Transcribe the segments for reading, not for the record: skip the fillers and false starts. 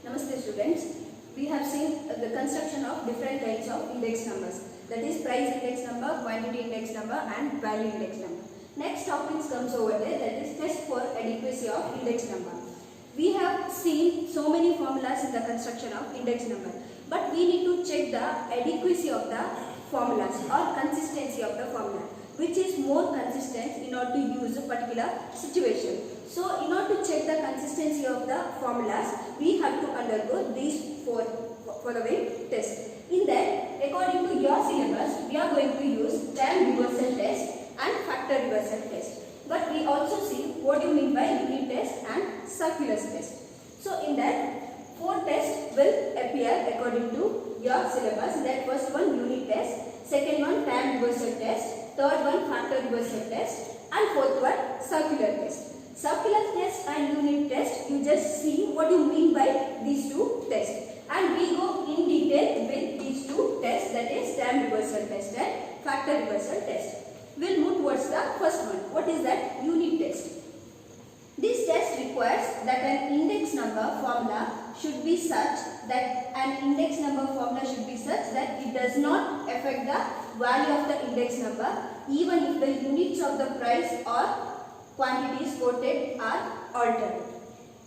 Namaste students. We have seen the construction of different kinds of index numbers, that is price index number, quantity index number and value index number. Next topic comes over there, that is test for adequacy of index number. We have seen so many formulas in the construction of index number, but we need to check the adequacy of the formulas or consistency of the formula, which is more consistent in order to use a particular situation. So in order to check the consistency of the formulas, we have to undergo these four following tests. In that, according to your syllabus, we are going to use time reversal test and factor reversal test. But we also see what you mean by unit test and circular test. So in that, four tests will appear according to your syllabus. That first one unit test, second one time reversal test, third one factor reversal test and fourth one circular test. Circular test and unit test, you just see what you mean by these two tests. And we go in detail with these two tests, that is time reversal test and factor reversal test. We'll move towards the first one. What is that? Unit test. This test requires that an index number formula should be such that it does not affect the value of the index number even if the units of the price or quantities quoted are altered.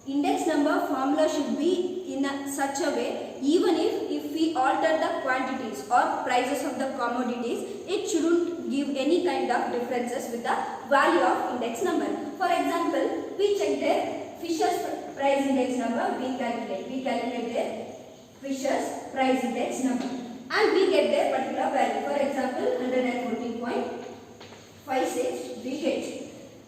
Index number formula should be in such a way, even if we alter the quantities or prices of the commodities, it shouldn't give any kind of differences with the value of index number. For example, we check their Fisher's price index number, we calculate their Fisher's price index number and we get their particular value. For example, 114.56 we get.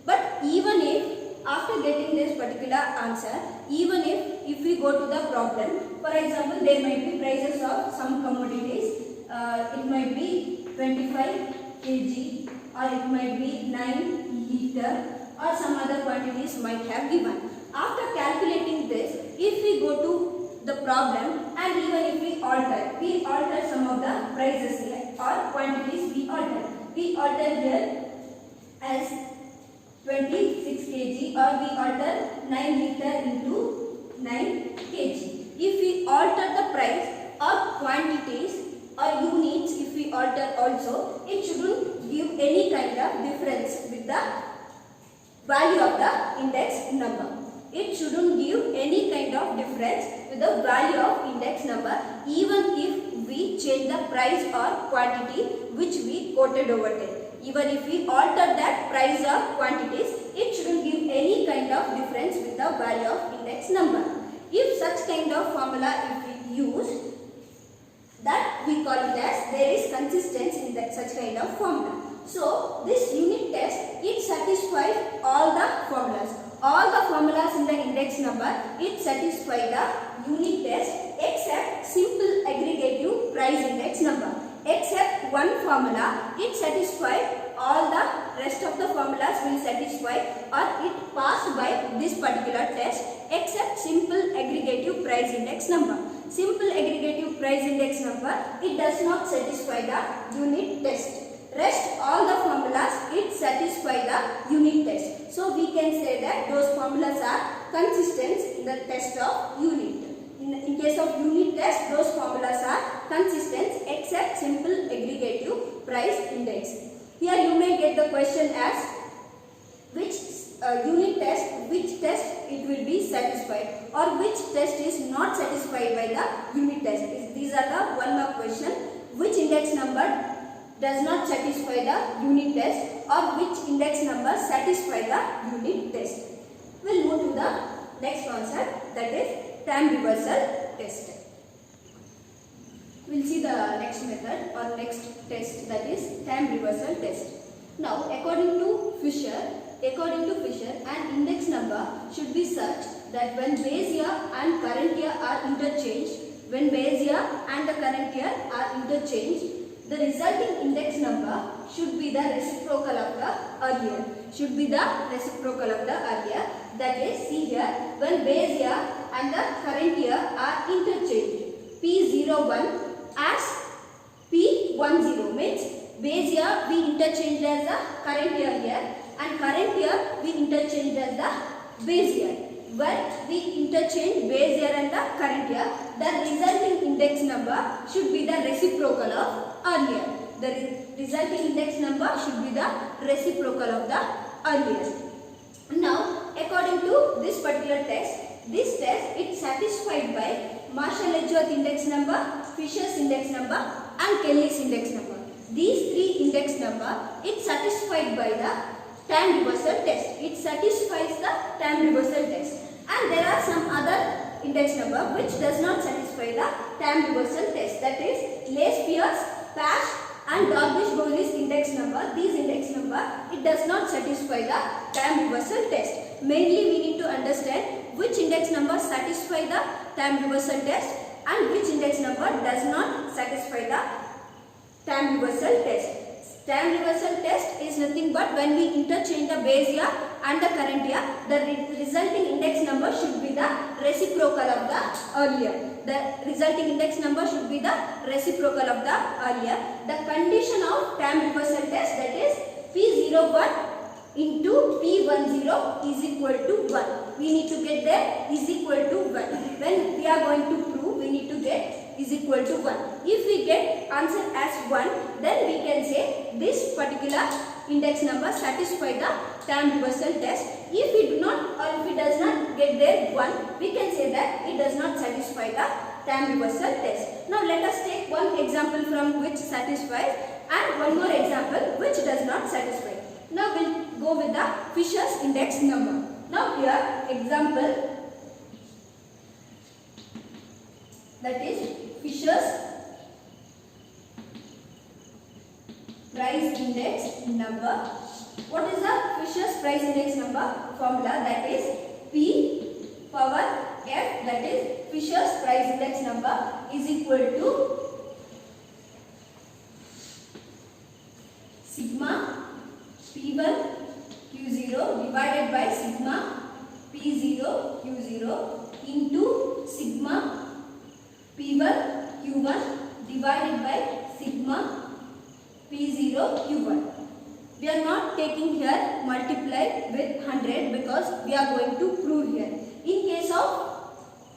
But even if after getting this particular answer, even if we go to the problem, for example, there might be prices of some commodities, it might be 25 kg or it might be 9 liter or some other quantities might have given. After calculating this, if we go to the problem and even if we alter some of the prices here or quantities we alter here as 26 kg or we alter 9 liter into 9 kg. If we alter the price or quantities or units, if we alter also, it shouldn't give any kind of difference with the value of the index number. It shouldn't give any kind of difference with the value of index number even if we change the price or quantity which we quoted over there. Even if we alter that price or quantities, it shouldn't give any kind of difference with the value of index number. If such kind of formula if we use, that we call it as there is consistency in that such kind of formula. So this unit test, it satisfies all the formulas. All the formulas in the index number, it satisfies the unit test except simple aggregative price index number. Except one formula, it satisfies all the rest of the formulas will satisfy or it passed by this particular test except simple aggregative price index number. Simple aggregative price index number, it does not satisfy the unit test. Rest all the formulas, it satisfy the unit test. So we can say that those formulas are consistent in the test of unit. In case of unit test, those formulas are consistent except simple aggregative price index. Here you may get the question as which unit test, which test it will be satisfied or which test is not satisfied by the unit test. These are the one mark question. Which index number does not satisfy the unit test or which index number satisfy the unit test. We will move to the next concept, that is time reversal test. We will see the next method or next test, that is time reversal test. Now according to Fisher, an index number should be such that when base year and current year are interchanged, the resulting index number should be the reciprocal of the earlier. That is, see here, when base year and the current year are interchanged, P01 as P10 means base year we interchanged as the current year here and current year we interchanged as the base year. when we interchange base year and the current year, the resulting index number should be the reciprocal of earlier. The resulting index number should be the reciprocal of the earlier. Now, according to this particular test, this test is satisfied by Marshall-Edgeworth index number, Fisher's index number and Kelly's index number. These three index number is satisfied by the time reversal test. It satisfies the time reversal test. And there are some other index number which does not satisfy the time reversal test. That is Lace-Pierce, Pash and Dawkins-Bowley's index number. These index number, it does not satisfy the time reversal test. Mainly we need to understand which index number satisfy the time reversal test and which index number does not satisfy the time reversal test. Time reversal test is nothing but when we interchange the base year and the current year, the resulting index number should be the reciprocal of the earlier. The resulting index number should be the reciprocal of the earlier. The condition of time reversal test, that is P01 into P10 is equal to 1. We need to get there is equal to 1. When we are going to prove, we need to get is equal to 1. If we get answer as 1, then we can say this particular index number satisfy the time reversal test. If we do not or if it does not get there 1, we can say that it does not satisfy the time reversal test. Now let us take one example from which satisfies and one more example which does not satisfy. Now we will go with the Fisher's index number. Now here example, that is Fisher's price index number. What is the Fisher's price index number formula? That is P power F, that is Fisher's price index number is equal to sigma P1 Q0 divided by sigma P0 Q0 into sigma P1 Q1 divided by sigma P0 Q1. We are not taking here multiply with 100 because we are going to prove here. In case of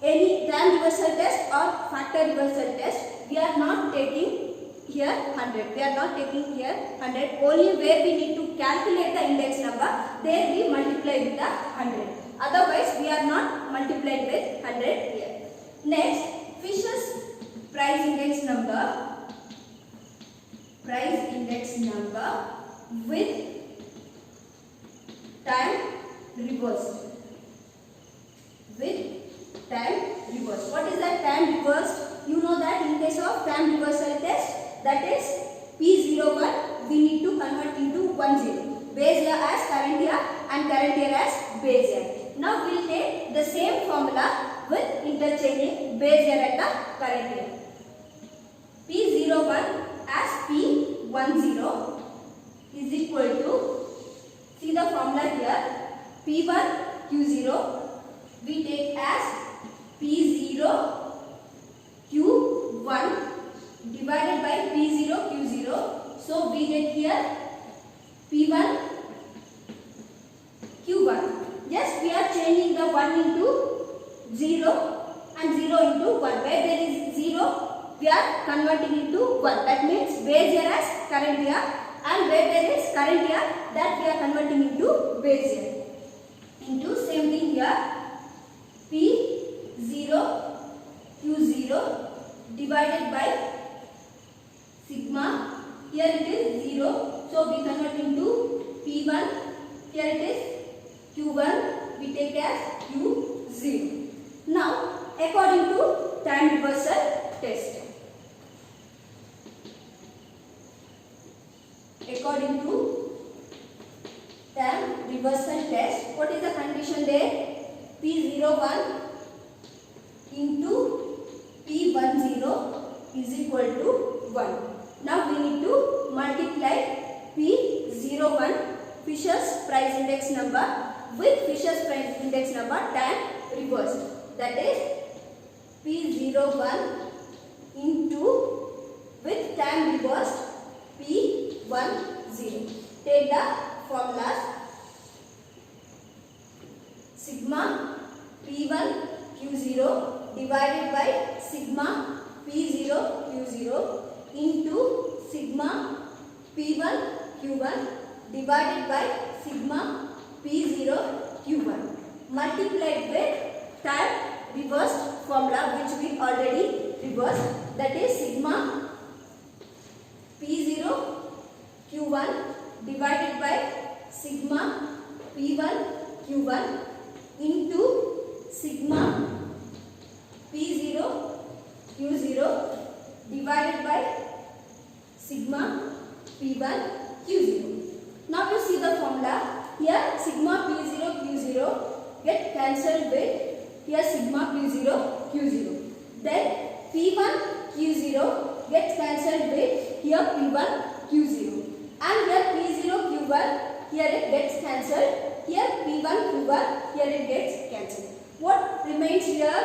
any time reversal test or factor reversal test, we are not taking here 100. We are not taking here 100. Only where we need to calculate the index number, there we multiply with the 100. Otherwise, we are not multiplied with 100 here. Next, Fisher's price index number with time reversed. With time reversed. What is that time reversed? You know that in case of time reversal test, that is P01, we need to convert into 10. Base year as current year and current year as base year. Now we will take the same formula with interchanging base year and the current year. P01 as P10 is equal to, see the formula here, P1 Q0 we take as P0 Q1 divided by P0 Q0. So we get here P1 Q1. Yes, we are changing the 1 into 0 and 0 into 1. Where there is 0, we are converting into 1. That means base year as current year, and where there is current year, that we are converting into base year. Into same thing here, P0 Q0 divided by sigma, here it is 0, so we convert into P1, here it is Q1, we take as Q0. Now, according to time reversal test. According to time reversal test, what is the condition there? P01 into P10 is equal to 1. Now we need to multiply P01, Fisher's price index number, with Fisher's price index number time reversed. That is P01 into with time reversed P10. Take the formulas. Sigma P1 Q0 divided by sigma P0 Q0 into sigma P1 Q1 divided by sigma P0 Q1 multiplied with time reversed formula which we already reversed, that is sigma P0 Q1 divided by sigma P1 Q1 into sigma P0 Q0 divided by sigma P1 Q0. Now you see the formula. Here sigma P0 Q0 get cancelled with here sigma P0 Q0. Then P1 Q0 gets cancelled with here P1 Q0. And here P0 Q1, here it gets cancelled. Here P1 Q1, here it gets cancelled. What remains here?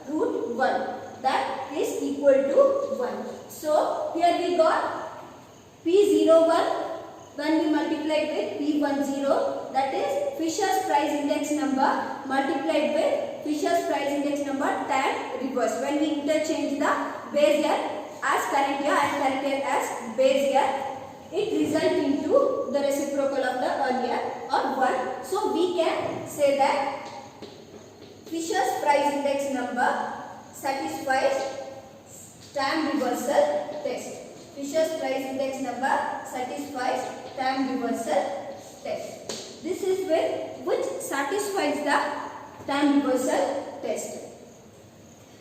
Root 1. That is equal to 1. So here we got P01 when we multiplied with P10, that is Fisher's price index number multiplied with Fisher's price index number time reverse. When we interchange the base year as current year and current year as base year, it results into the reciprocal of the earlier or 1. So we can say that Fisher's price index number satisfies time reversal test. Fisher's price index number satisfies time reversal test. This is which satisfies the time reversal test.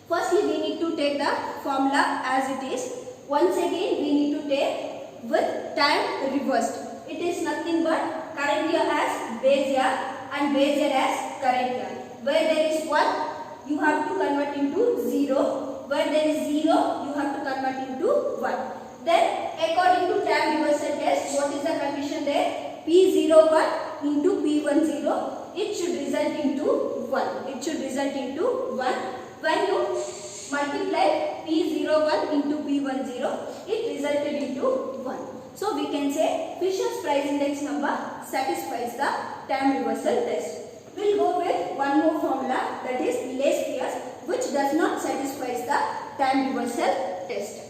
Firstly, we need to take the formula as it is. Once again, we need to take with time reversed. It is nothing but current year as base year and base year as current year. Where there is 1, you have to convert into 0. Where there is 0, you have to convert into 1. Then according to time reversal test, what is the condition there? P01 into P10, it should result into 1. It should result into 1. When you multiply P01 into P10, it resulted into 1. So we can say Fisher's price index number satisfies the time reversal test. We will go with one more formula, that is Laspier's, which does not satisfy the time reversal test.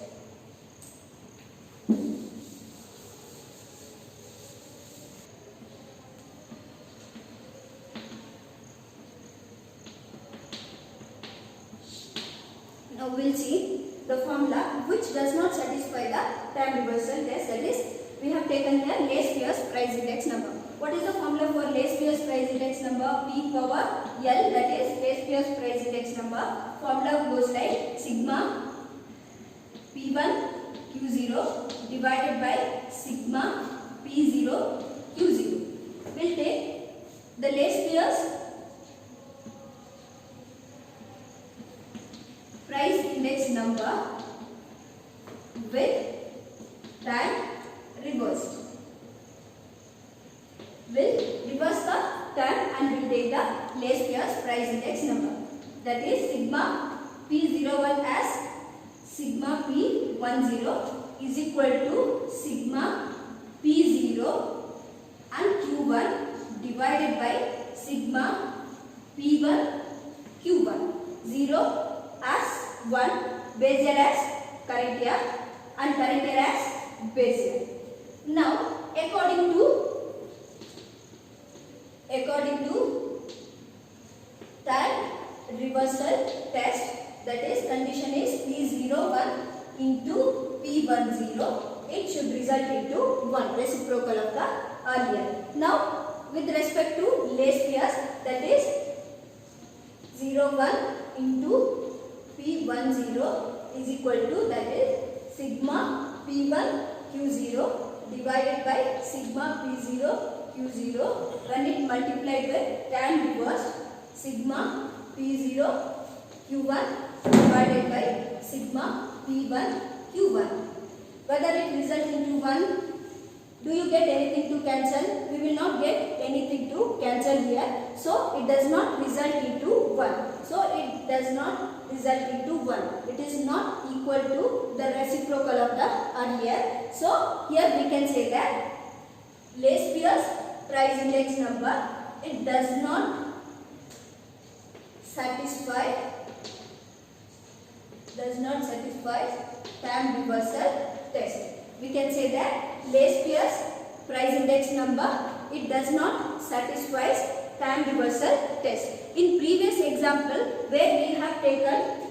Now we will see the formula which does not satisfy the time reversal test, that is we have taken here Laspier's price index number. What is the formula for Laspier's price index number? P power L, that is Laspier's price index number. Formula goes like sigma P1 Q0 divided by sigma P0 Q0. We will take the Laspier's price index number with time reversed. Will reverse the time and will take the Laspier's price index number. That is sigma P01 as sigma P10 is equal to sigma P0 and Q1 divided by sigma P1 Q1. 0 as 1, base year as current year and current year as base year. Now according to time reversal test, that is condition is P01 into P10, it should result into 1, reciprocal of the earlier. Now with respect to Laspier's, that is 01 into P10 is equal to, that is sigma P1 Q0 divided by sigma P0 Q0. When it multiplied with time reversed, sigma P0 Q1 divided by sigma P1 Q1. Whether it results into 1, do you get anything to cancel? We will not get anything to cancel here. So it does not result into 1. So it does not result into 1. It is not equal to the reciprocal of the earlier. So here we can say that Laspier's price index number, it does not satisfy time reversal test. We can say that Laspier's price index number, it does not satisfy time reversal test. In previous example where we have taken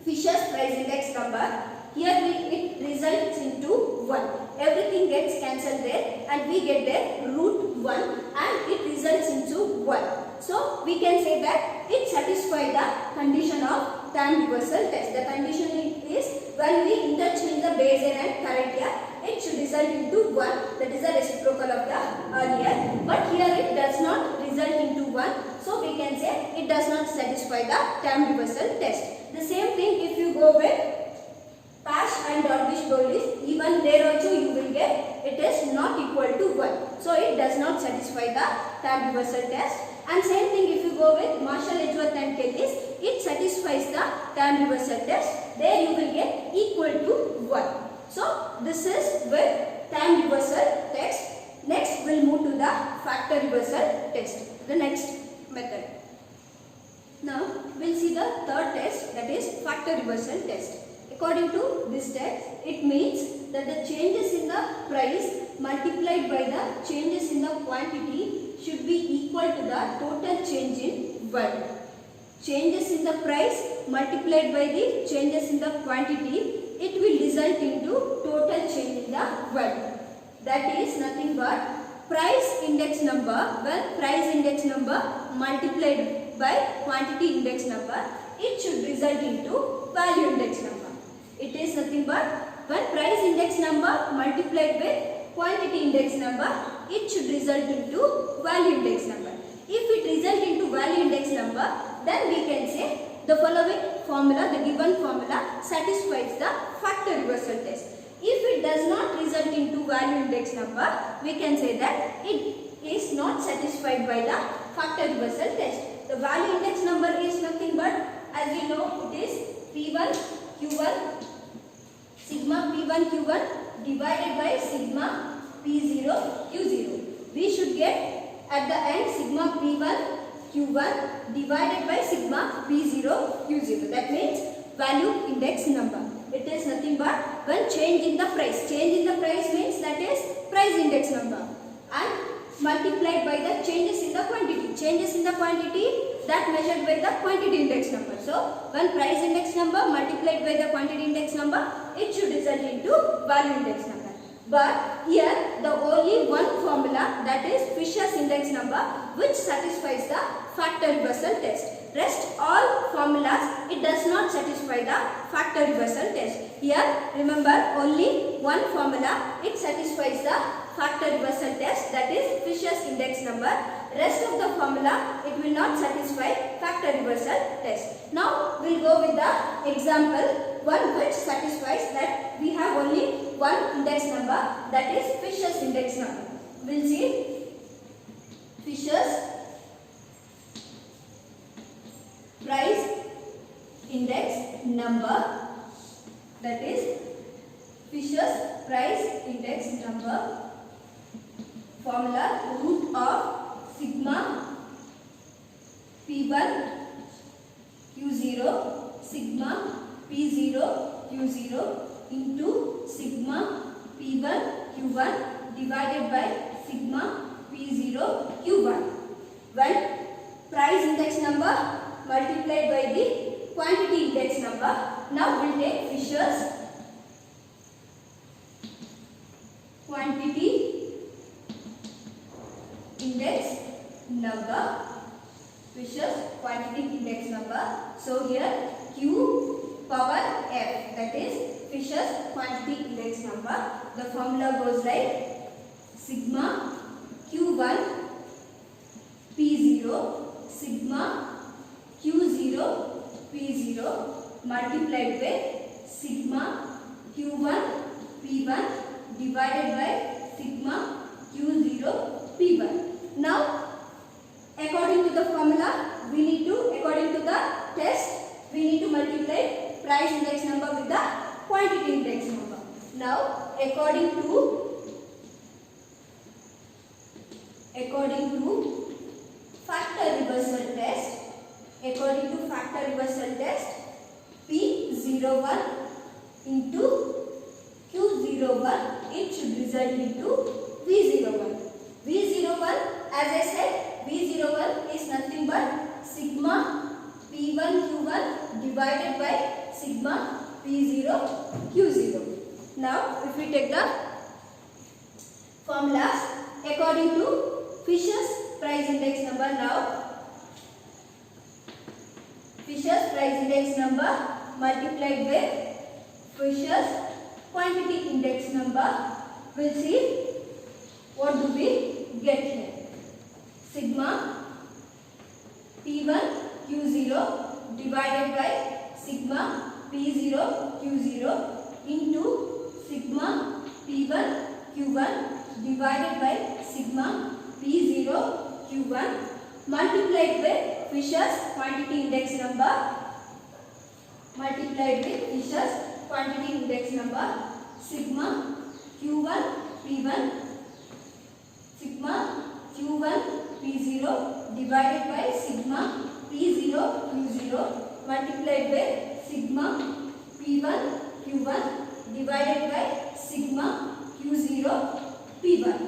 Fisher's price index number, here it results into 1. Everything gets cancelled there and we get there root 1 and it results into 1. So we can say that it satisfies the condition of time reversal test. The condition is when we interchange the base year and current year, it should result into 1. That is the reciprocal of the earlier. But here it does not result into 1. So we can say it does not satisfy the time reversal test. The same thing if you go with Pash and Dornish-Boyles, even there also you will get it is not equal to 1. So it does not satisfy the time reversal test. And same thing if you go with Marshall, Edgeworth and Kelly's, it satisfies the time reversal test. There you will get equal to 1. So this is with time reversal test. Next we'll move to the factor reversal test, the next method. Now we'll see the third test, that is factor reversal test. According to this test, it means that the changes in the price multiplied by the changes in the quantity should be equal to the total change in value. Changes in the price multiplied by the changes in the quantity, it will result into total change in the value. That is nothing but price index number. Well, price index number multiplied by quantity index number, it should result into value index number. It is nothing but when price index number multiplied with quantity index number, it should result into value index number. If it result into value index number, then we can say the following formula, the given formula satisfies the factor reversal test. If it does not result into value index number, we can say that it is not satisfied by the factor reversal test. The value index number is nothing but, as you know, it is P1 Q1 sigma P1 Q1 divided by sigma P0 Q0. We should get at the end sigma P1 Q1 divided by sigma P0 Q0. That means value index number. It is nothing but when change in the price. Change in the price means that is price index number and multiplied by the changes in the quantity. Changes in the quantity that measured by the quantity index number. So when price index number multiplied by the quantity index number, it should result into value index number. But here the only one formula, that is Fisher's index number, which satisfies the factor reversal test. Rest all formulas, it does not satisfy the factor reversal test. Here remember only one formula, it satisfies the factor reversal test, that is Fisher's index number. Rest of the formula, it will not satisfy factor reversal test. Now we'll go with the example, one which satisfies that we have only one index number, that is Fisher's index number. We'll see Fisher's price index number, that is Fisher's price index number, formula root of sigma P1 Q0 sigma P0 Q0 into sigma P1 Q1 divided by sigma P0 Q1. When price index number multiplied by the quantity index number, now we'll take Fisher's quantity index number. Fisher's quantity index number. So here Q power F, that is Fisher's quantity index number. The formula goes like sigma Q1 P0 sigma Q0 P0 multiplied with sigma Q1 P1 divided by sigma Q0 P1. Now according to the formula, we need to, according to the test, we need to multiply price index number with the quantity index number. Now according to factor reversal test, according to factor reversal test, P01 into Q01, it should result into V01. V01, as I said, V01 is nothing but sigma P1 Q1 divided by sigma P0 Q0. Now, if we take the formulas according to Fisher's price index number, now Fisher's price index number multiplied with Fisher's quantity index number, we'll see what do we get here. Sigma P1 Q0 divided by sigma P0 Q0 into sigma P1 Q1 divided by sigma P0 Q1 multiplied with Fisher's quantity index number, sigma Q1 P1 sigma Q1 P0 divided by sigma P0 Q0 multiplied with sigma P1 Q1 divided by sigma Q0 P1.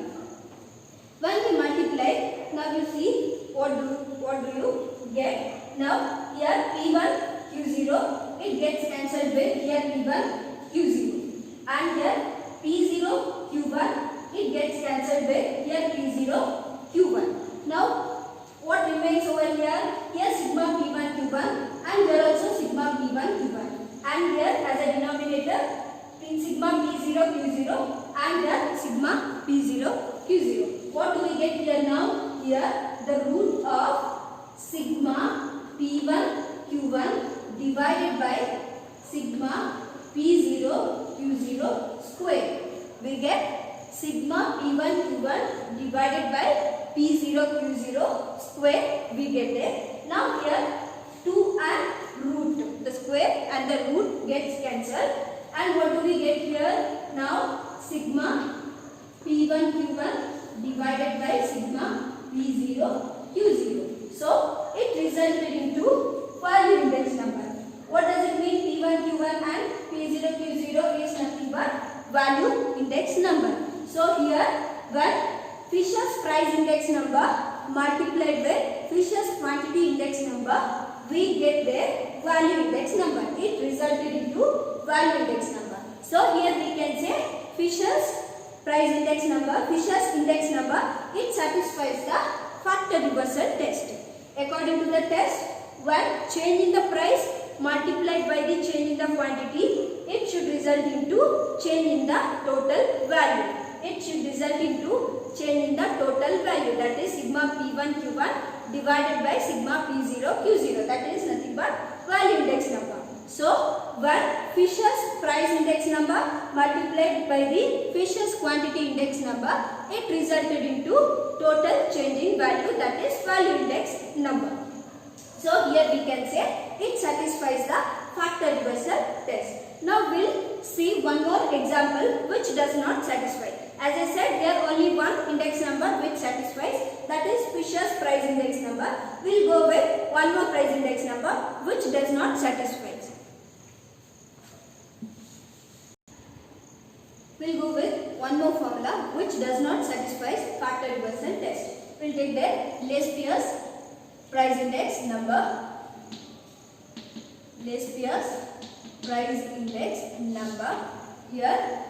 When we multiply, now you see what do you get. Now here P1 Q0, it gets cancelled with here P1 Q0, and here P0 Q1, it gets cancelled with here P0 Q1. Now what remains over here? Here sigma P1 Q1 and here also sigma P1 Q1, and here as a denominator sigma P0 Q0 and here sigma P0 Q0. What do we get here now? Here the root of sigma P1 Q1 divided by sigma P0 Q0 square. We get sigma P1 Q1 divided by P0 Q0 square, we get it. Now here 2 and root, the square and the root gets cancelled, and what do we get here? Now sigma P1 Q1 divided by sigma P0 Q0. So it resulted into value index number. What does it mean? P1 Q1 and P0 Q0 is nothing but value index number. So here when Fisher's price index number multiplied with Fisher's quantity index number, we get their value index number. It resulted into value index number. So here we can say Fisher's price index number, Fisher's index number, it satisfies the factor reversal test. According to the test, when change in the price multiplied by the change in the quantity, it should result into change in the total value. It should result into change in the total value, that is sigma P1 Q1 divided by sigma P0 Q0, that is nothing but value index number. So when Fisher's price index number multiplied by the Fisher's quantity index number, it resulted into total change in value, that is value index number. So here we can say it satisfies the factor reversal test. Now we'll see one more example which does not satisfy. As I said, there only one index number which satisfies, that is Fisher's price index number. We'll go with one more price index number which does not satisfy. We'll go with one more formula which does not satisfy factor reversal test. We'll take the Le's-Pierce price index number. Le's-Pierce price index number. Here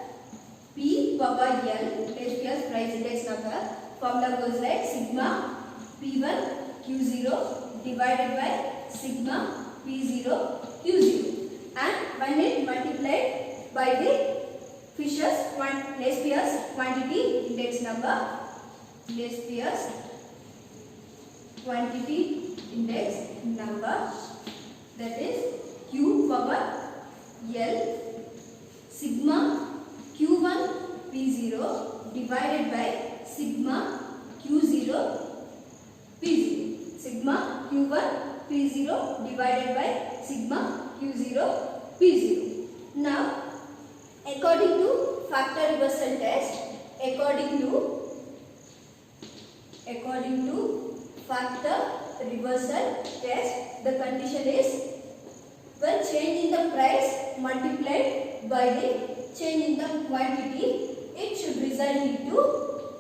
P power L, Le's-Pierce price index number. Formula goes like sigma P1 Q0 divided by sigma P0 Q0, and when it multiplied by the Fisher's Le's-Pierce quantity index number, Le's-Pierce quantity index number, that is Q power L sigma Q1 P0 divided by sigma Q0 P0, sigma Q1 P0 divided by sigma Q0 P0. Now according to factor reversal test, according to factor reversal test, the condition is when change in the price multiplied by the change in the quantity, it should result into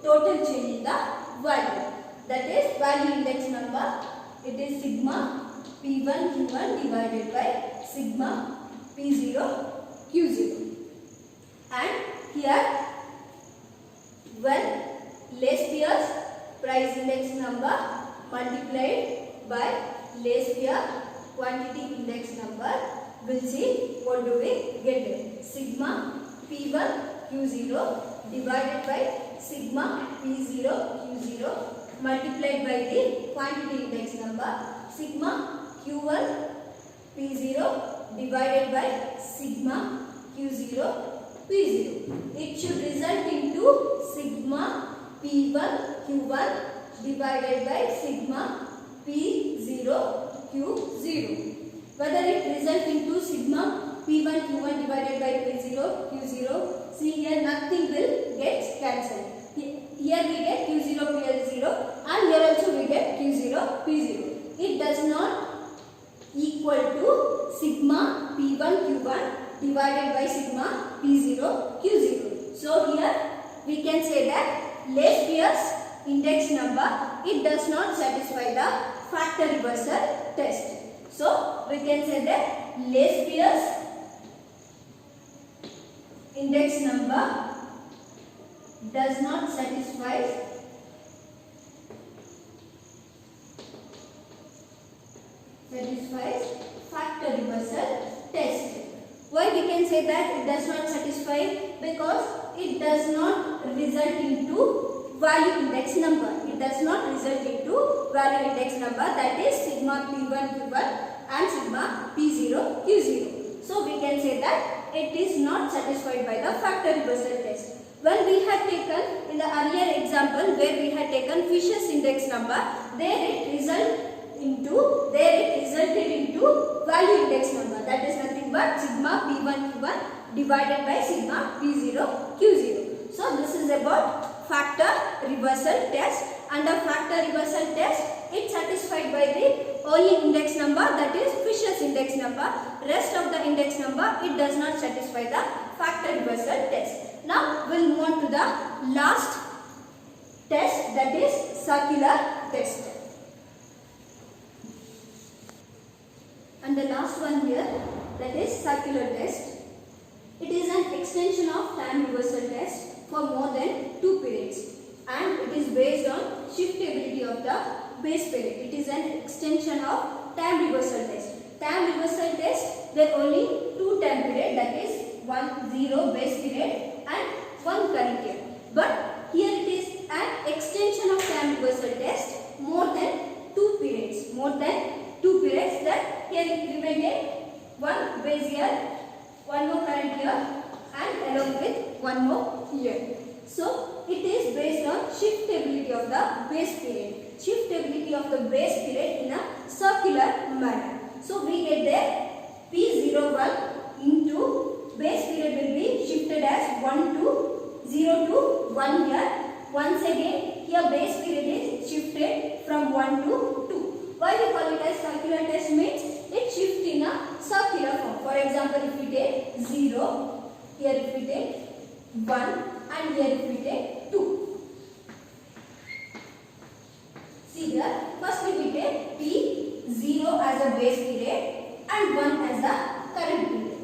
total change in the value. That is value index number. It is sigma P1 Q1 divided by sigma P0 Q0. And here when Lace Beer's price index number multiplied by Lace Beer quantity index number, we'll see what do we get there. Sigma P1 Q0 divided by sigma P0 Q0 multiplied by the quantity index number, sigma Q1 P0 divided by sigma Q0 P0. It should result into sigma P1 Q1 divided by sigma P0 Q0. Whether it results into sigma P1 Q1 divided by P0 Q0, see here nothing will get cancelled. Here we get Q0 PL0 and here also we get Q0 P0. It does not equal to sigma P1 Q1 divided by sigma P0 Q0. So here we can say that Lace Beer's index number, it does not satisfy the factor reversal test. So we can say that Lace Beer's index number does not satisfy factor reversal test. Why we can say that it does not satisfy? Because it does not result into value index number. It does not result into value index number, that is sigma P1 Q1 and sigma P0 Q0. So we can say that it is not satisfied by the factor reversal test. When we had taken in the earlier example where we had taken Fisher's index number, there it resulted into value index number, that is nothing but sigma P1 Q1 divided by sigma P0 Q0. So this is about factor reversal test. Under factor reversal test, it satisfied by the only index number, that is Fisher's index number. Rest of the index number, it does not satisfy the factor reversal test. Now we'll move on to the last test, that is circular test. And the last one here, that is circular test. It is an extension of time reversal test for more than 2 periods and it is based on shiftability of the base period. It is an extension of time reversal test. Time reversal test, there are only 2 time periods, that is 0 base period and 1 current year. But here it is an extension of time reversal test more than 2 periods. That here it remained 1 base year, 1 more current year and along with 1 more year. So it is based on shiftability of the base period. Shiftability of the base period in a circular manner. So we get there P01 into base period will be shifted as 0 to 1 year. Once again here base period is shifted from 1 to 2. Why we call it as circular test means it shifts in a circular form. For example, if we take 0, here if we take 1 and here if we take 2. See here, firstly we take P0 as a base period and 1 as the current period.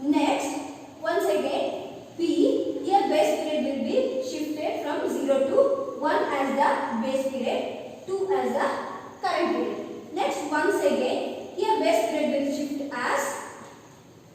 Next, once again P, here base period will be shifted from 0 to 1 as the base period, 2 as the current period. Next, once again here base period will shift as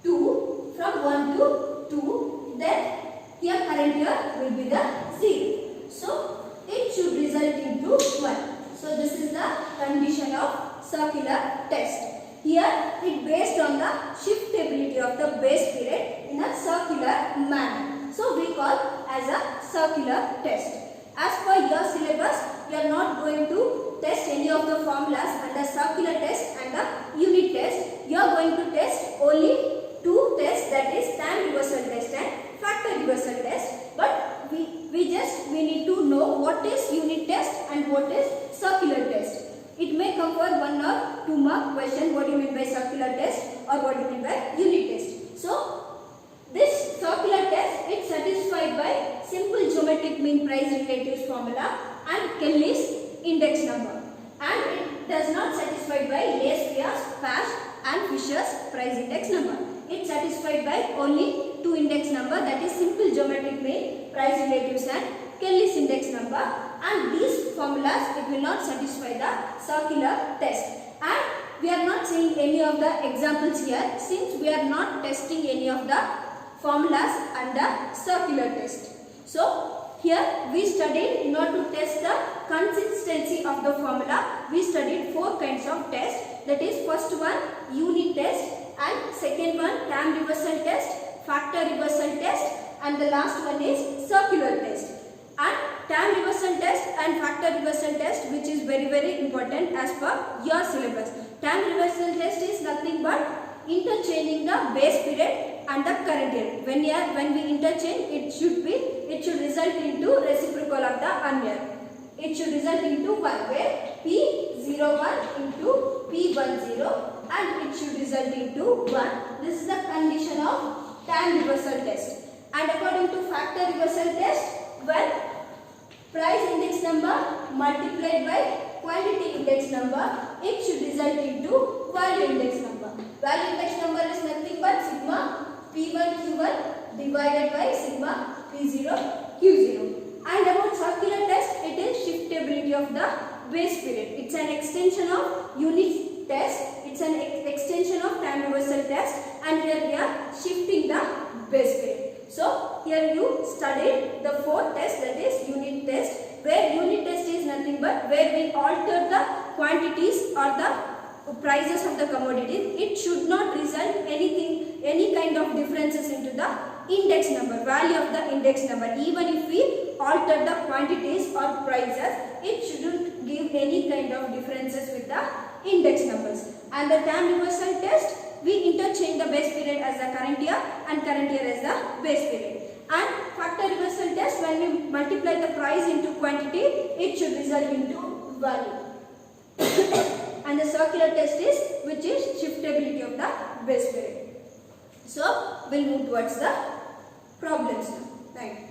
2 from 1 to 2. Then here current year will be the 0. So it should result into 1. So this is the condition of circular test. Here it based on the shiftability of the base period in a circular manner. So we call as a circular test. As per your syllabus, you are not going to test any of the formulas under circular test and the unit test. You are going to test only 2 tests, that is time reversal test and factor reversal test. But we need to know what is unit test and what is circular test. It may come for formula and Kelly's index number, and it does not satisfied by Leys-Freas, Pash and Fisher's price index number. It satisfied by only two index number, that is simple geometric mean, price relatives and Kelly's index number, and these formulas it will not satisfy the circular test. And we are not seeing any of the examples here since we are not testing any of the formulas under circular test. So here we studied, in order to test the consistency of the formula, we studied four kinds of tests. That is, first one unit test, and second one time reversal test, factor reversal test, and the last one is circular test. And time reversal test and factor reversal test, which is very important as per your syllabus. Time reversal test is nothing but interchanging the base period and the current year. When we interchange, it should result into reciprocal of the unyear. It should result into 1, where P01 into P10, and it should result into 1. This is the condition of time reversal test. And according to factor reversal test, when price index number multiplied by quantity index number, it should result into value index number. Value index number is nothing but sigma P1 Q1 divided by sigma P0 Q0. And about circular test, it is shiftability of the base period. It's an extension of unit test. It's an extension of time reversal test, and here we are shifting the base period. So here you studied the fourth test, that is unit test, where unit test is nothing but where we alter the quantities or the prices of the commodities. It should not result any kind of differences into the index number, value of the index number. Even if we alter the quantities or prices, it shouldn't give any kind of differences with the index numbers. And the time reversal test, we interchange the base period as the current year and current year as the base period. And factor reversal test, when we multiply the price into quantity, it should result into value. And the circular test is, which is shiftability of the base period. So we'll move towards the problems now. Thank you.